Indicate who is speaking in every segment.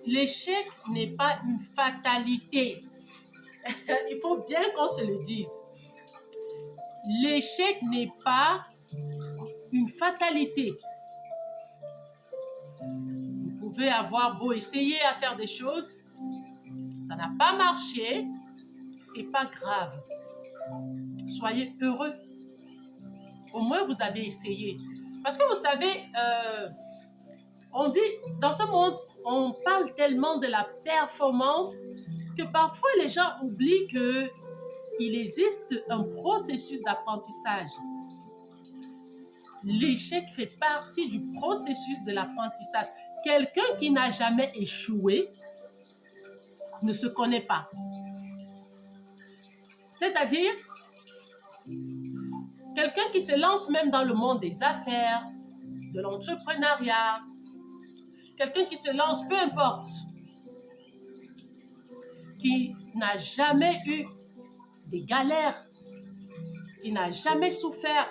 Speaker 1: l'échec n'est pas une fatalité. Il faut bien qu'on se le dise. L'échec n'est pas une fatalité. Vous pouvez avoir beau essayer à faire des choses, ça n'a pas marché, c'est pas grave. Soyez heureux. Au moins, vous avez essayé. Parce que vous savez, on vit dans ce monde, on parle tellement de la performance que parfois les gens oublient qu'il existe un processus d'apprentissage. L'échec fait partie du processus de l'apprentissage. Quelqu'un qui n'a jamais échoué ne se connaît pas. C'est-à-dire, quelqu'un qui se lance même dans le monde des affaires, de l'entrepreneuriat, quelqu'un qui se lance, peu importe, qui n'a jamais eu des galères, qui n'a jamais souffert,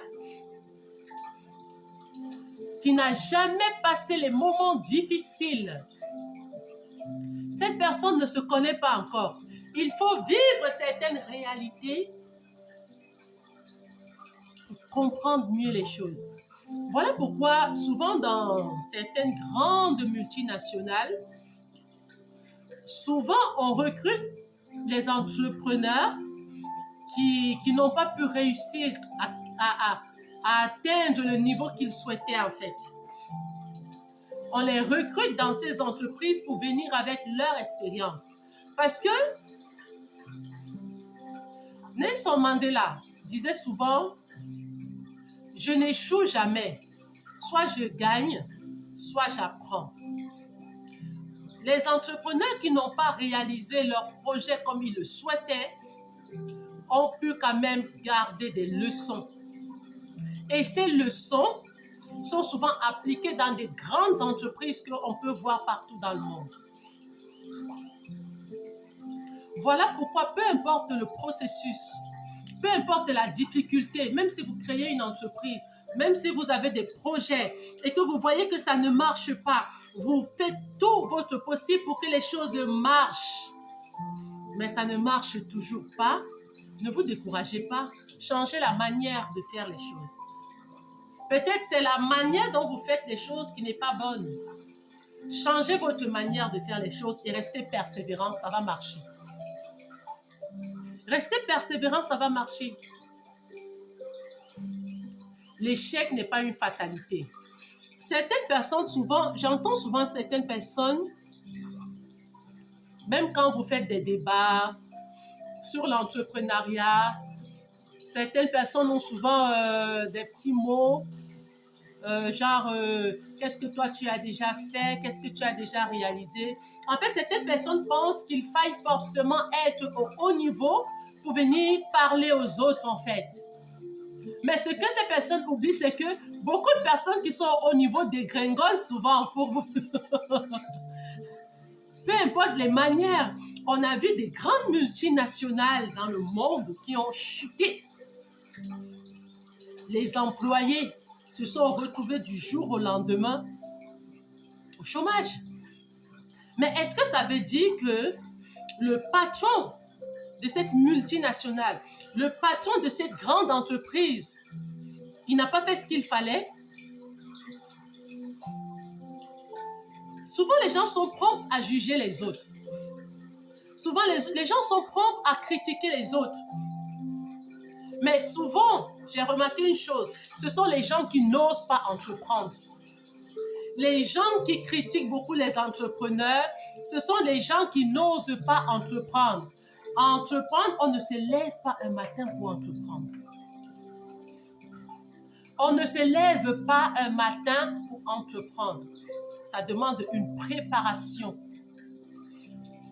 Speaker 1: qui n'a jamais passé les moments difficiles, cette personne ne se connaît pas encore. Il faut vivre certaines réalités pour comprendre mieux les choses. Voilà pourquoi souvent dans certaines grandes multinationales, souvent on recrute les entrepreneurs qui n'ont pas pu réussir à atteindre le niveau qu'ils souhaitaient en fait. On les recrute dans ces entreprises pour venir avec leur expérience. Parce que Nelson Mandela disait souvent, je n'échoue jamais. Soit je gagne, soit j'apprends. Les entrepreneurs qui n'ont pas réalisé leur projet comme ils le souhaitaient ont pu quand même garder des leçons. Et ces leçons sont souvent appliquées dans des grandes entreprises qu'on peut voir partout dans le monde. Voilà pourquoi, peu importe le processus, peu importe la difficulté, même si vous créez une entreprise, même si vous avez des projets et que vous voyez que ça ne marche pas, vous faites tout votre possible pour que les choses marchent. Mais ça ne marche toujours pas. Ne vous découragez pas. Changez la manière de faire les choses. Peut-être c'est la manière dont vous faites les choses qui n'est pas bonne. Changez votre manière de faire les choses et restez persévérant, ça va marcher. Restez persévérant, ça va marcher. L'échec n'est pas une fatalité. Certaines personnes, souvent, j'entends souvent certaines personnes, même quand vous faites des débats sur l'entrepreneuriat, certaines personnes ont souvent des petits mots, genre, qu'est-ce que toi tu as déjà fait, qu'est-ce que tu as déjà réalisé. En fait, certaines personnes pensent qu'il faille forcément être au haut niveau pour venir parler aux autres, en fait. Mais ce que ces personnes oublient, c'est que beaucoup de personnes qui sont au haut niveau dégringolent souvent pour vous. Peu importe les manières, on a vu des grandes multinationales dans le monde qui ont chuté. Les employés se sont retrouvés du jour au lendemain au chômage. Mais est-ce que ça veut dire que le patron de cette multinationale, le patron de cette grande entreprise, il n'a pas fait ce qu'il fallait? Souvent, les gens sont prompts à juger les autres. Souvent, les gens sont prompts à critiquer les autres. Mais souvent, j'ai remarqué une chose, ce sont les gens qui n'osent pas entreprendre. Les gens qui critiquent beaucoup les entrepreneurs, ce sont les gens qui n'osent pas entreprendre. Entreprendre, on ne se lève pas un matin pour entreprendre. On ne se lève pas un matin pour entreprendre. Ça demande une préparation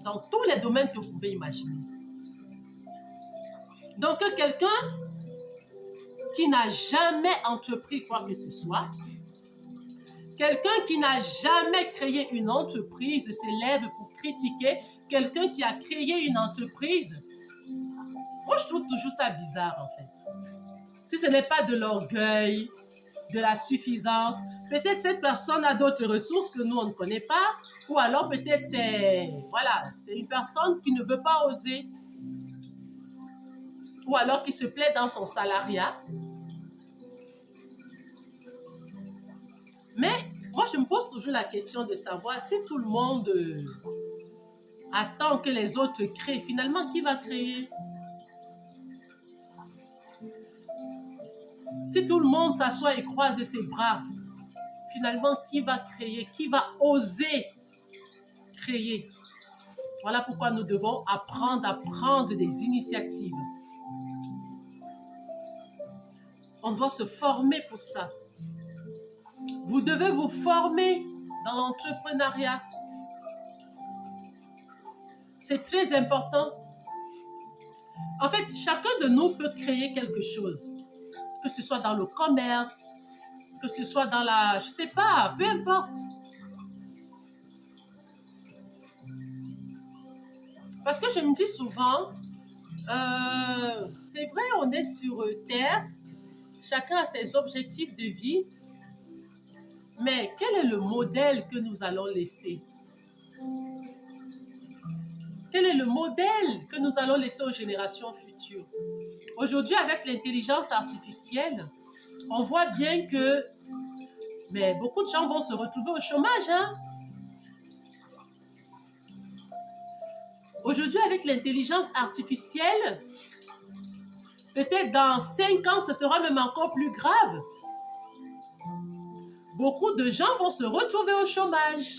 Speaker 1: dans tous les domaines que vous pouvez imaginer. Donc, quelqu'un qui n'a jamais entrepris quoi que ce soit, quelqu'un qui n'a jamais créé une entreprise se lève pour critiquer quelqu'un qui a créé une entreprise. Moi, je trouve toujours ça bizarre, en fait. Si ce n'est pas de l'orgueil, de la suffisance, Peut-être cette personne a d'autres ressources que nous, on ne connaît pas. Ou alors peut-être c'est une personne qui ne veut pas oser. Ou alors qui se plaît dans son salariat. Mais moi, je me pose toujours la question de savoir si tout le monde attend que les autres créent. Finalement, qui va créer? Si tout le monde s'assoit et croise ses bras, finalement, qui va créer? Qui va oser créer? Voilà pourquoi nous devons apprendre à prendre des initiatives. On doit se former pour ça. Vous devez vous former dans l'entrepreneuriat. C'est très important. En fait, chacun de nous peut créer quelque chose. Que ce soit dans le commerce, que ce soit dans la... Je sais pas, peu importe. Parce que je me dis souvent, c'est vrai, on est sur Terre, chacun a ses objectifs de vie, mais quel est le modèle que nous allons laisser? Quel est le modèle que nous allons laisser aux générations futures? Aujourd'hui, avec l'intelligence artificielle, on voit bien que beaucoup de gens vont se retrouver au chômage. Hein? Aujourd'hui, avec l'intelligence artificielle, peut-être dans 5 ans, ce sera même encore plus grave. Beaucoup de gens vont se retrouver au chômage.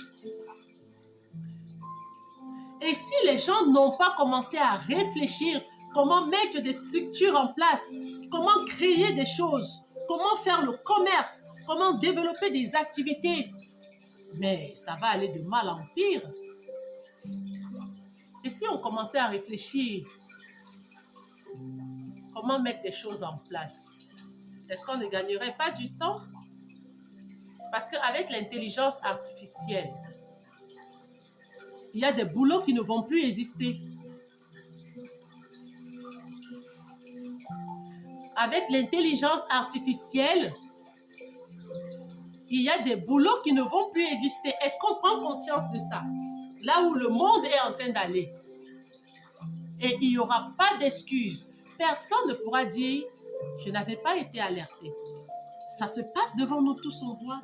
Speaker 1: Et si les gens n'ont pas commencé à réfléchir comment mettre des structures en place, comment créer des choses, comment faire le commerce, comment développer des activités, mais ça va aller de mal en pire. Et si on commençait à réfléchir comment mettre des choses en place, est-ce qu'on ne gagnerait pas du temps? Parce qu'avec l'intelligence artificielle, il y a des boulots qui ne vont plus exister. Avec l'intelligence artificielle, il y a des boulots qui ne vont plus exister. Est-ce qu'on prend conscience de ça? Là où le monde est en train d'aller. Et il n'y aura pas d'excuses. Personne ne pourra dire « je n'avais pas été alerté ». Ça se passe devant nous tous, on voit.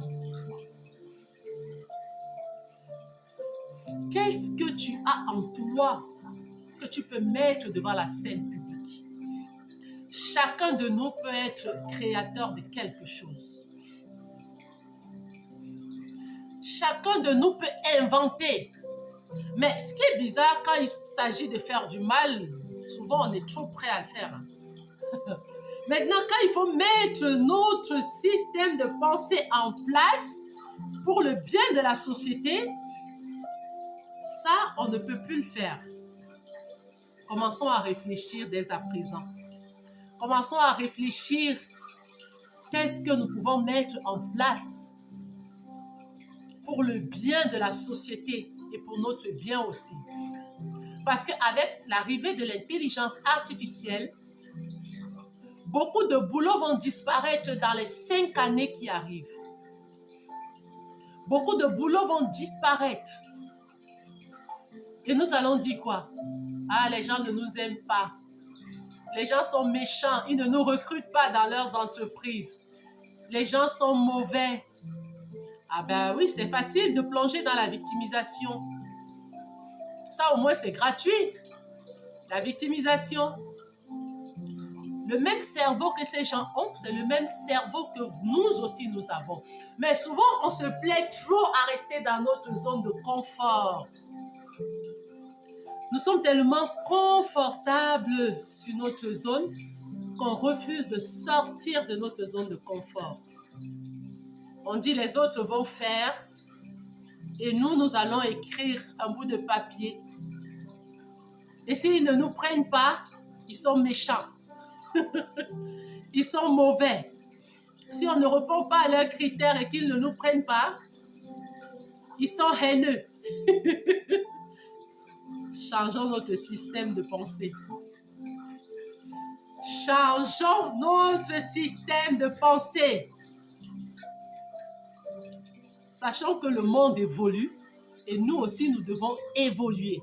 Speaker 1: Qu'est-ce que tu as en toi que tu peux mettre devant la scène publique? Chacun de nous peut être créateur de quelque chose. Chacun de nous peut inventer. Mais ce qui est bizarre, quand il s'agit de faire du mal, souvent on est trop prêt à le faire. Maintenant, quand il faut mettre notre système de pensée en place pour le bien de la société, ça, on ne peut plus le faire. Commençons à réfléchir dès à présent. Commençons à réfléchir qu'est-ce que nous pouvons mettre en place pour le bien de la société et pour notre bien aussi. Parce qu'avec l'arrivée de l'intelligence artificielle, beaucoup de boulots vont disparaître dans les 5 années qui arrivent. Beaucoup de boulots vont disparaître. Et nous allons dire quoi? Ah, les gens ne nous aiment pas. Les gens sont méchants. Ils ne nous recrutent pas dans leurs entreprises. Les gens sont mauvais. Ah ben oui, c'est facile de plonger dans la victimisation. Ça, au moins, c'est gratuit. La victimisation. Le même cerveau que ces gens ont, c'est le même cerveau que nous aussi nous avons. Mais souvent, on se plaît trop à rester dans notre zone de confort. Nous sommes tellement confortables sur notre zone qu'on refuse de sortir de notre zone de confort. On dit les autres vont faire et nous allons écrire un bout de papier. Et s'ils ne nous prennent pas, ils sont méchants. Ils sont mauvais. Si on ne répond pas à leurs critères et qu'ils ne nous prennent pas, ils sont haineux. Changeons notre système de pensée. Changeons notre système de pensée. sachant que le monde évolue et nous aussi, nous devons évoluer.